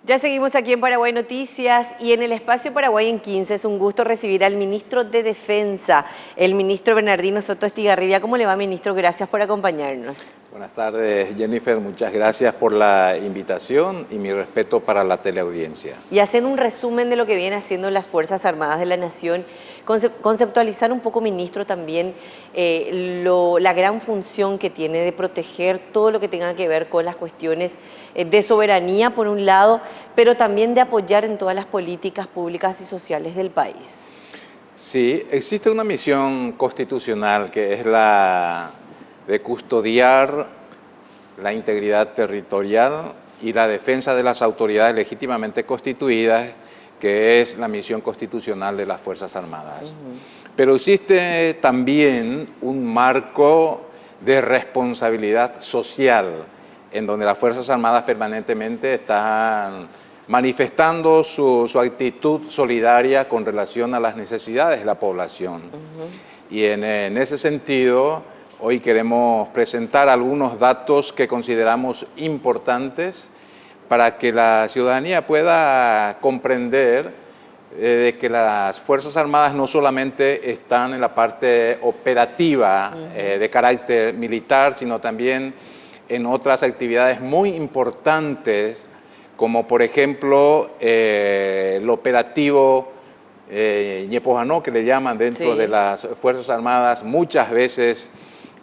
Ya seguimos aquí en Paraguay Noticias y en el espacio Paraguay en 15 es un gusto recibir al ministro de Defensa, el ministro Bernardino Soto Estigarribia. ¿Cómo le va, ministro? Gracias por acompañarnos. Buenas tardes, Jennifer. Muchas gracias por la invitación y mi respeto para la teleaudiencia. Y hacer un resumen de lo que vienen haciendo las Fuerzas Armadas de la Nación, conceptualizar un poco, ministro, también la gran función que tiene de proteger todo lo que tenga que ver con las cuestiones de soberanía, por un lado, pero también de apoyar en todas las políticas públicas y sociales del país. Sí, existe una misión constitucional que es la de custodiar la integridad territorial y la defensa de las autoridades legítimamente constituidas, que es la misión constitucional de las Fuerzas Armadas. Pero existe también un marco de responsabilidad social, en donde las Fuerzas Armadas permanentemente están manifestando su actitud solidaria con relación a las necesidades de la población. Y en ese sentido, hoy queremos presentar algunos datos que consideramos importantes para que la ciudadanía pueda comprender de que las Fuerzas Armadas no solamente están en la parte operativa de carácter militar, sino también en otras actividades muy importantes, como por ejemplo el operativo Ñepojanó, que le llaman dentro de las Fuerzas Armadas, muchas veces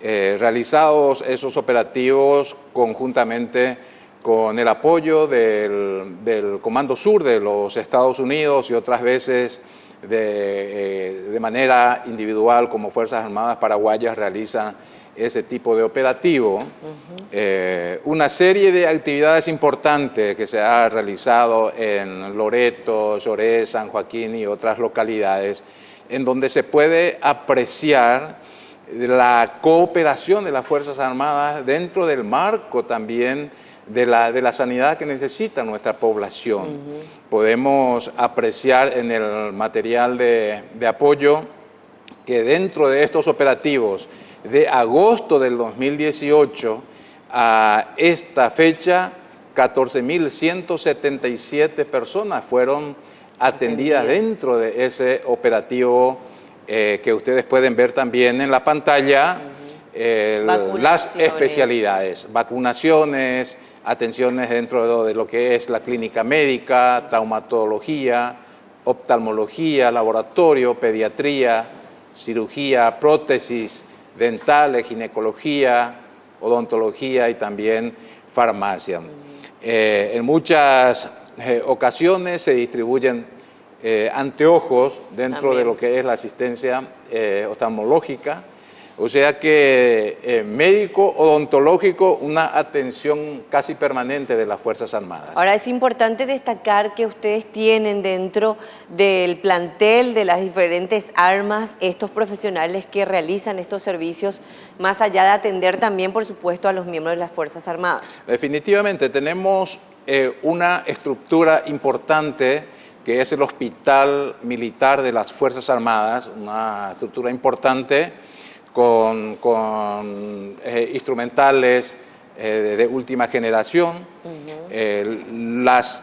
realizados esos operativos conjuntamente con el apoyo del Comando Sur de los Estados Unidos y otras veces de manera individual, como Fuerzas Armadas Paraguayas realizan ese tipo de operativo. Una serie de actividades importantes que se ha realizado en Loreto, Lloré, San Joaquín y otras localidades, en donde se puede apreciar la cooperación de las Fuerzas Armadas dentro del marco también de la sanidad que necesita nuestra población. Podemos apreciar en el material de apoyo que dentro de estos operativos de agosto del 2018 a esta fecha, 14.177 personas fueron atendidas dentro de ese operativo que ustedes pueden ver también en la pantalla, las especialidades, vacunaciones, atenciones dentro de lo que es la clínica médica, traumatología, oftalmología, laboratorio, pediatría, cirugía, prótesis dentales, ginecología, odontología y también farmacia. En muchas ocasiones se distribuyen anteojos dentro también de lo que es la asistencia oftalmológica, o sea que médico, odontológico, una atención casi permanente de las Fuerzas Armadas. Ahora, es importante destacar que ustedes tienen dentro del plantel de las diferentes armas estos profesionales que realizan estos servicios, más allá de atender también, por supuesto, a los miembros de las Fuerzas Armadas. Definitivamente, tenemos una estructura importante que es el Hospital Militar de las Fuerzas Armadas, una estructura importante con instrumentales de última generación. Las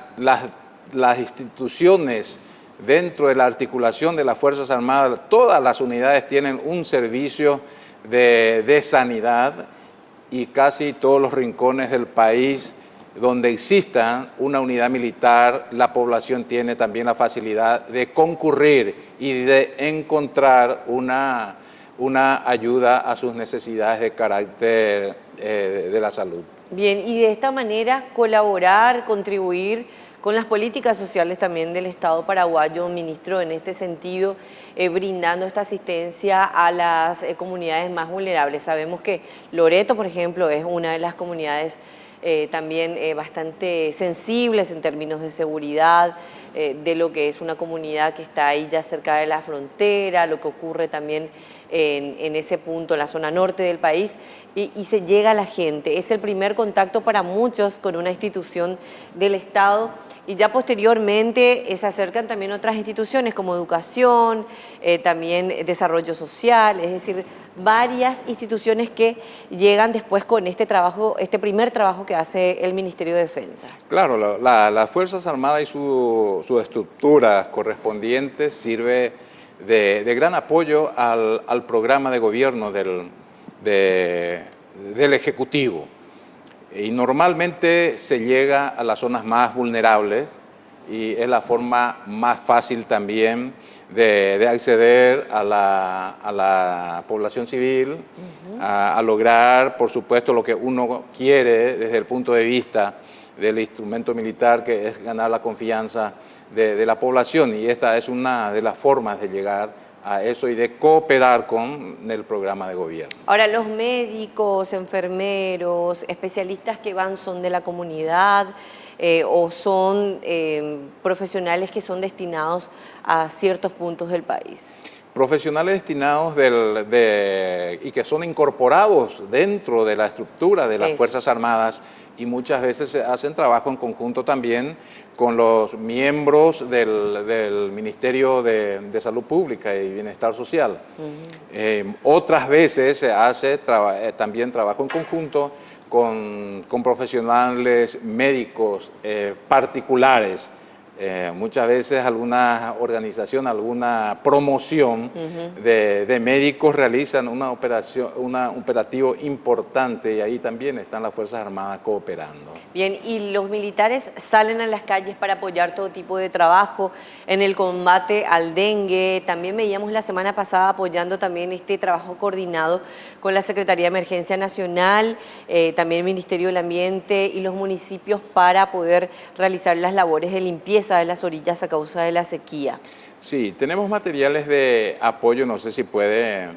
instituciones dentro de la articulación de las Fuerzas Armadas, todas las unidades tienen un servicio de sanidad, y casi todos los rincones del país donde exista una unidad militar, la población tiene también la facilidad de concurrir y de encontrar una ayuda a sus necesidades de carácter de la salud. Bien, y de esta manera colaborar, contribuir con las políticas sociales también del Estado paraguayo, ministro, en este sentido, brindando esta asistencia a las comunidades más vulnerables. Sabemos que Loreto, por ejemplo, es una de las comunidades también bastante sensibles en términos de seguridad, de lo que es una comunidad que está ahí ya cerca de la frontera, lo que ocurre también en ese punto, en la zona norte del país, y se llega a la gente. Es el primer contacto para muchos con una institución del Estado y ya posteriormente se acercan también otras instituciones como educación, también desarrollo social, es decir, varias instituciones que llegan después con este trabajo, este primer trabajo que hace el Ministerio de Defensa. Claro, las Fuerzas Armadas y sus estructuras correspondientes sirve de gran apoyo al programa de gobierno del Ejecutivo. Y normalmente se llega a las zonas más vulnerables y es la forma más fácil también de acceder a la población civil, a lograr, por supuesto, lo que uno quiere desde el punto de vista del instrumento militar, que es ganar la confianza de la población. Y esta es una de las formas de llegar a eso y de cooperar con el programa de gobierno. Ahora, los médicos, enfermeros, especialistas que van, ¿son de la comunidad o son profesionales que son destinados a ciertos puntos del país? Profesionales destinados y que son incorporados dentro de la estructura de las Fuerzas Armadas, y muchas veces se hacen trabajo en conjunto también con los miembros del Ministerio de Salud Pública y Bienestar Social. Otras veces se hace también trabajo en conjunto con profesionales médicos particulares. Muchas veces alguna organización, alguna promoción de médicos realizan un operativo importante, y ahí también están las Fuerzas Armadas cooperando. Bien, y los militares salen a las calles para apoyar todo tipo de trabajo en el combate al dengue. También veíamos la semana pasada apoyando también este trabajo coordinado con la Secretaría de Emergencia Nacional, también el Ministerio del Ambiente y los municipios para poder realizar las labores de limpieza de las orillas a causa de la sequía. Sí, tenemos materiales de apoyo, no sé si puede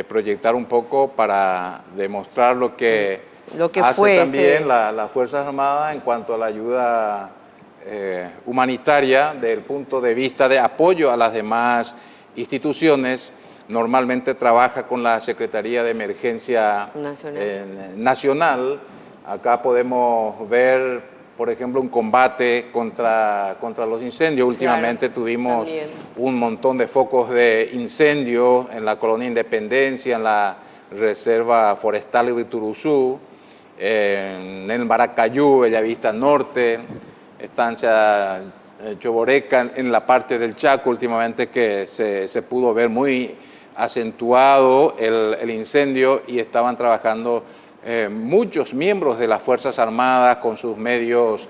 proyectar un poco para demostrar lo que hace también las Fuerzas Armadas en cuanto a la ayuda humanitaria desde el punto de vista de apoyo a las demás instituciones. Normalmente trabaja con la Secretaría de Emergencia Nacional. Acá podemos ver, por ejemplo, un combate contra los incendios. Últimamente tuvimos un montón de focos de incendio en la Colonia Independencia, en la Reserva Forestal de Ituruzú, en el Maracayú, Bellavista Norte, Estancia Choboreca, en la parte del Chaco, últimamente que se pudo ver muy acentuado el incendio, y estaban trabajando muchos miembros de las Fuerzas Armadas con sus medios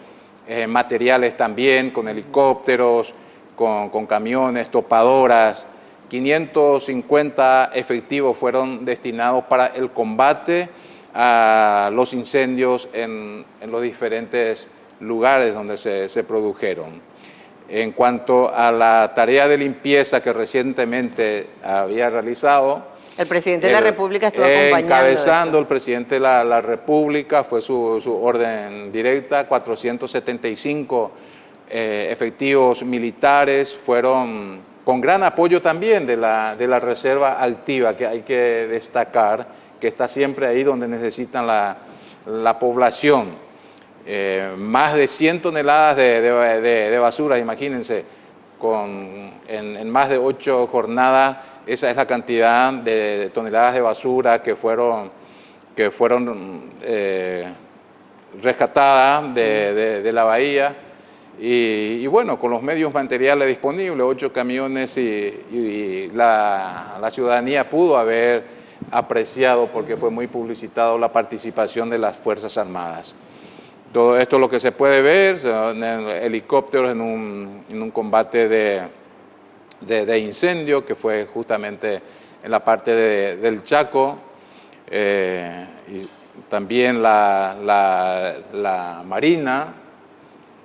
materiales también, con helicópteros, con camiones, topadoras. 550 efectivos fueron destinados para el combate a los incendios en los diferentes lugares donde se produjeron. En cuanto a la tarea de limpieza que recientemente había realizado, el presidente de la República estuvo acompañando. Encabezando el presidente de la República, fue su orden directa. 475 efectivos militares fueron con gran apoyo también de la Reserva Activa, que hay que destacar, que está siempre ahí donde necesitan la población. Más de 100 toneladas de basura, imagínense, en más de 8 jornadas. Esa es la cantidad de toneladas de basura que fueron rescatadas de la bahía. Y bueno, con los medios materiales disponibles, 8 camiones, y la ciudadanía pudo haber apreciado, porque fue muy publicitado, la participación de las Fuerzas Armadas. Todo esto es lo que se puede ver, son helicópteros en un combate de incendio, que fue justamente en la parte del Chaco, y también la Marina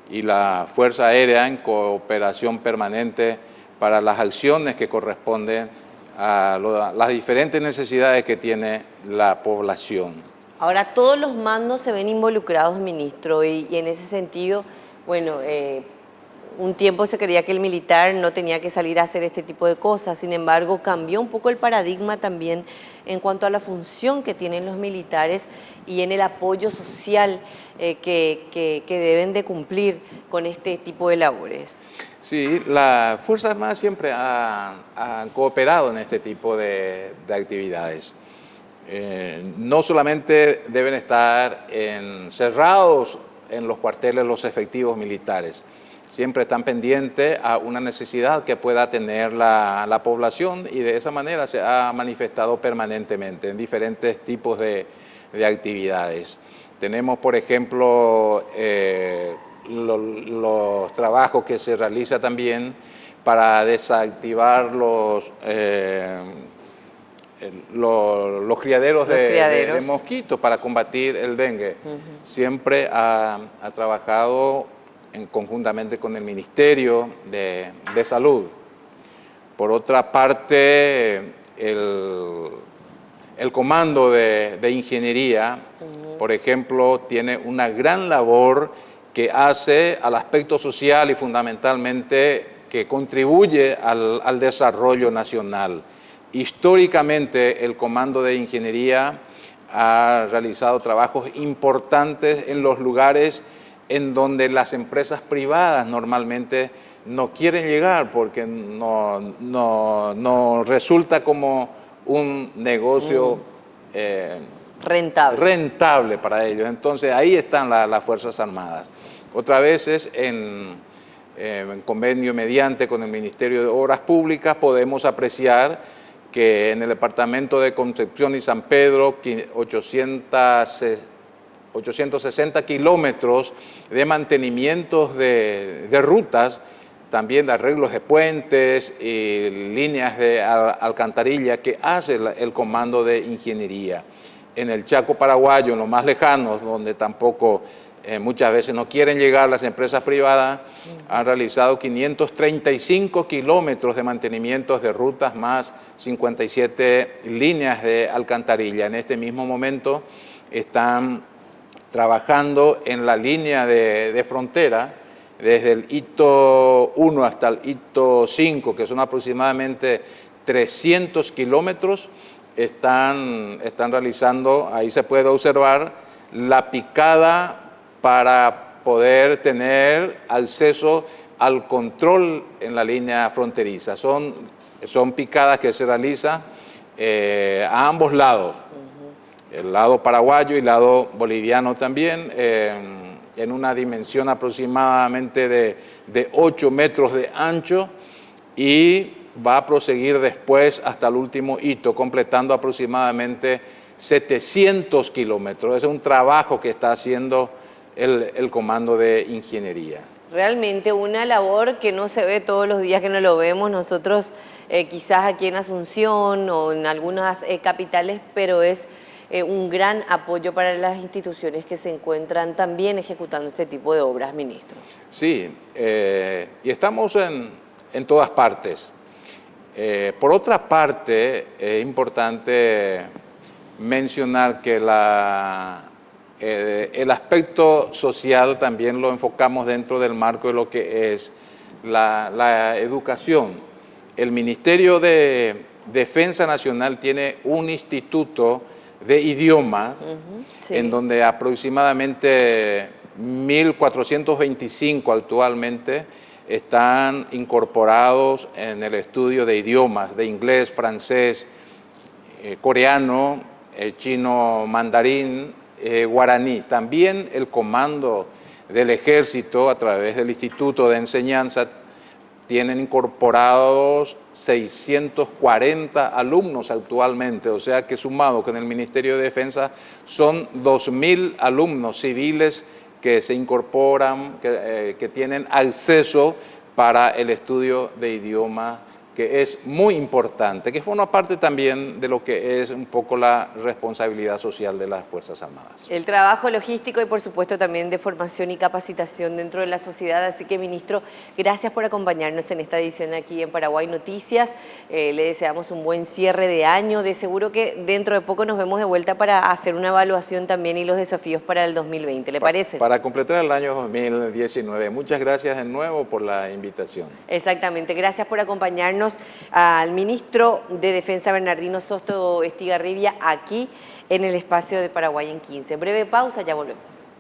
y la Fuerza Aérea en cooperación permanente para las acciones que corresponden a las diferentes necesidades que tiene la población. Ahora, todos los mandos se ven involucrados, ministro, y en ese sentido, bueno, un tiempo se creía que el militar no tenía que salir a hacer este tipo de cosas. Sin embargo, cambió un poco el paradigma también en cuanto a la función que tienen los militares y en el apoyo social que deben de cumplir con este tipo de labores. Sí, las Fuerzas Armadas siempre han cooperado en este tipo de actividades. No solamente deben estar encerrados en los cuarteles los efectivos militares, siempre están pendientes a una necesidad que pueda tener la población, y de esa manera se ha manifestado permanentemente en diferentes tipos de actividades. Tenemos, por ejemplo, los trabajos que se realizan también para desactivar los criaderos de mosquitos para combatir el dengue. Siempre ha trabajado conjuntamente con el Ministerio de Salud. Por otra parte, el Comando de Ingeniería, por ejemplo, tiene una gran labor que hace al aspecto social y fundamentalmente que contribuye al desarrollo nacional. Históricamente, el Comando de Ingeniería ha realizado trabajos importantes en los lugares en donde las empresas privadas normalmente no quieren llegar porque no resulta como un negocio rentable para ellos. Entonces ahí están las Fuerzas Armadas. Otra vez es en convenio mediante con el Ministerio de Obras Públicas podemos apreciar que en el departamento de Concepción y San Pedro 860 kilómetros de mantenimientos de rutas, también de arreglos de puentes y líneas de alcantarilla que hace el Comando de Ingeniería. En el Chaco paraguayo, en los más lejanos, donde tampoco muchas veces no quieren llegar las empresas privadas, han realizado 535 kilómetros de mantenimientos de rutas más 57 líneas de alcantarilla. En este mismo momento están trabajando en la línea de frontera, desde el hito 1 hasta el hito 5, que son aproximadamente 300 kilómetros, están realizando, ahí se puede observar, la picada para poder tener acceso al control en la línea fronteriza. Son picadas que se realizan a ambos lados, el lado paraguayo y el lado boliviano también, en una dimensión aproximadamente de 8 metros de ancho, y va a proseguir después hasta el último hito, completando aproximadamente 700 kilómetros. Es un trabajo que está haciendo el Comando de Ingeniería. Realmente una labor que no se ve todos los días, que no lo vemos nosotros quizás aquí en Asunción o en algunas capitales, pero es un gran apoyo para las instituciones que se encuentran también ejecutando este tipo de obras, ministro. Sí, y estamos en todas partes. Por otra parte, es importante mencionar que el aspecto social también lo enfocamos dentro del marco de lo que es la educación. El Ministerio de Defensa Nacional tiene un instituto de idiomas, sí, en donde aproximadamente 1.425 actualmente están incorporados en el estudio de idiomas, de inglés, francés, coreano, chino mandarín, guaraní. También el Comando del Ejército, a través del Instituto de Enseñanza, tienen incorporados 640 alumnos actualmente, o sea que sumado con el Ministerio de Defensa son 2.000 alumnos civiles que se incorporan, que tienen acceso para el estudio de idiomas que es muy importante, que forma parte también de lo que es un poco la responsabilidad social de las Fuerzas Armadas. El trabajo logístico y por supuesto también de formación y capacitación dentro de la sociedad. Así que, ministro, gracias por acompañarnos en esta edición aquí en Paraguay Noticias. Le deseamos un buen cierre de año. De seguro que dentro de poco nos vemos de vuelta para hacer una evaluación también y los desafíos para el 2020. ¿Le parece? Para completar el año 2019. Muchas gracias de nuevo por la invitación. Exactamente. Gracias por acompañarnos al ministro de Defensa Bernardino Sosto Estigarribia aquí en el espacio de Paraguay en 15. Breve pausa, ya volvemos.